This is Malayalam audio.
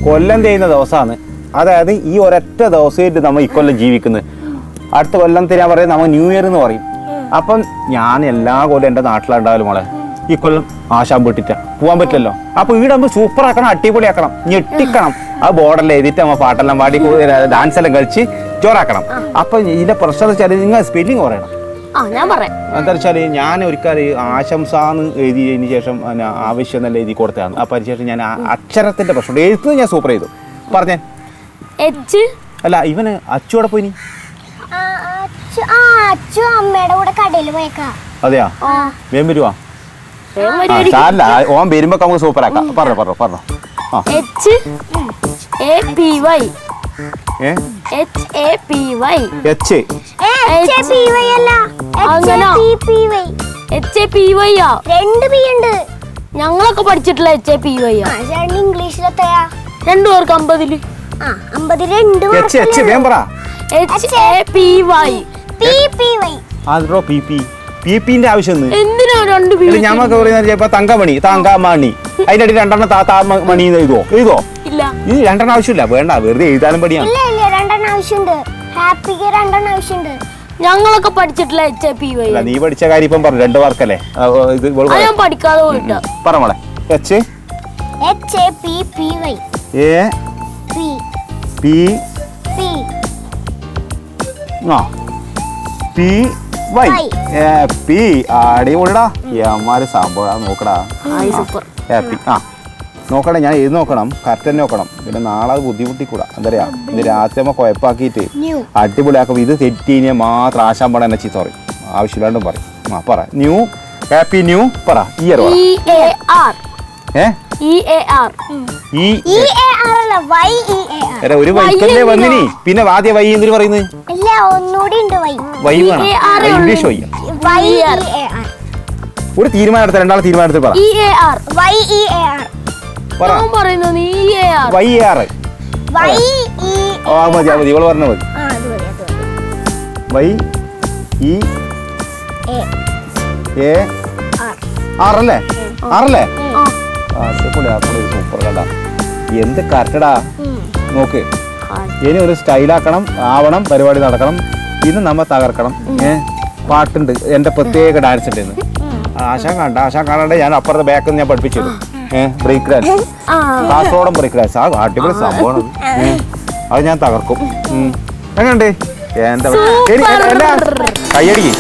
കൊല്ലം ചെയ്യുന്ന ദിവസമാണ്. അതായത് ഈ ഒരൊറ്റ ദിവസമായിട്ട് നമ്മൾ ഇക്കൊല്ലം ജീവിക്കുന്നത്. അടുത്ത കൊല്ലം തരാൻ പറയും നമ്മൾ ന്യൂ ഇയർ എന്ന് പറയും. അപ്പം ഞാൻ എല്ലാ കൊല്ലം എൻ്റെ നാട്ടിലുണ്ടായാലും മോളെ ഈ കൊല്ലം ആശാൻ പൊട്ടിട്ടാ പോകാൻ പറ്റില്ലല്ലോ. അപ്പൊ ഇവിടെ നമ്മൾ സൂപ്പർ ആക്കണം, അടിപൊളിയാക്കണം, ഞെട്ടിക്കണം. ആ ബോർഡെല്ലാം എഴുതിയിട്ട് നമ്മൾ പാട്ടെല്ലാം പാടി ഡാൻസ് എല്ലാം കളിച്ച് ചോറാക്കണം. അപ്പൊ ഇതിന്റെ പ്രശ്നം വെച്ചാൽ നിങ്ങൾ സ്പെല്ലിങ് പറയണം. എന്താ വെച്ചാൽ ഞാൻ ഒരിക്കൽ ആശംസാന്ന് എഴുതിയതിന് ശേഷം ആവശ്യം എന്നല്ല എഴുതി കൊടുത്തതാണ്. അപ്പൊ അതിനുശേഷം ഞാൻ അക്ഷരത്തിന്റെ പ്രശ്നം എഴുത്ത് ഞാൻ സൂപ്പർ ചെയ്തു. പറഞ്ഞേ അല്ല ഇവന് അച്ചുവിടെ പോയി. അതെയാ വേം വരുവാ. സാരല്ല ഓൻ വരുമ്പോ നമുക്ക് സൂപ്പർ ആക്കാം. പറഞ്ഞോ പറഞ്ഞോ. ഞങ്ങളൊക്കെ പഠിച്ചിട്ടില്ല ഇംഗ്ലീഷിലെത്തയാ 2 പേർക്ക് 50 ന്റെ ആവശ്യം ഞമ്മക്ക് പറയുന്ന തങ്കമണി താങ്കാമണി അതിന്റെ അടി 2 താത്താമണി എഴുതോ ഇത് 2 ആവശ്യമില്ല. വേണ്ട വെറുതെ എഴുതാനും പണിയാണ്. ഞങ്ങളൊക്കെ പഠിച്ചിട്ടില്ല നീ പഠിച്ച കാര്യം ഇപ്പം പറഞ്ഞു 2 മാർക്കല്ലേ പഠിക്കാതെ പോയിട്ടാ. പറ മോളെ. അടിപൊളിടാ എമാര് സംഭവം നോക്കടാ. ഹാപ്പി നോക്കണേ. ഞാൻ എഴുതി നോക്കണം, കറക്റ്റ് തന്നെ നോക്കണം. പിന്നെ നാളെ അത് ബുദ്ധിമുട്ടിക്കൂടാ. എന്താ പറയാ ഇത് രാത്രി നമ്മ കുഴപ്പാക്കിയിട്ട് അടിപൊളിയാക്കും. ഇത് തെറ്റിനെ മാത്രം ആശാൻ പണം എന്നെ ചീത്ത പറയും, ആവശ്യമില്ലാണ്ടും പറയും. പറ ന്യൂ ഹാപ്പി ന്യൂ പറ. ഇയർ ഒരു വൈക്കല്ലേ വന്നിനി. പിന്നെ ആദ്യ വൈ എന്തിനു പറയുന്നത്? വൈ വേണം, ഇംഗ്ലീഷ് വൈ. ഒരു തീരുമാനം എടുത്ത 2 തീരുമാനം എടുത്ത് പറ. മതി മതി ഇവള് പറഞ്ഞ മതി. വൈ ഇ എ ആറല്ലേ ആറല്ലേ സൂപ്പർ കണ്ടാ. എന്ത് കറക്റ്റടാ നോക്ക്. ഇനി ഒരു സ്റ്റൈലാക്കണം, ആവണം, പരിപാടി നടക്കണം. ഇന്ന് നമ്മ തകർക്കണം. പാട്ടുണ്ട്, എന്റെ പ്രത്യേക ഡാൻസ് ഉണ്ട്. ആശാൻ കാണാണ്ട് ഞാൻ അപ്പുറത്തെ ബാക്കിൽ ഞാൻ പഠിപ്പിച്ചു. ബ്രേക്ക് ഡാൻസ്, കാസർഗോഡൻ ബ്രേക്ക് ഡാൻസ്. ആ അടിപൊളി സംഭവമാണ്. അത് ഞാൻ തകർക്കും. എങ്ങനെയുണ്ട്? എന്താ കയ്യടിക്ക്.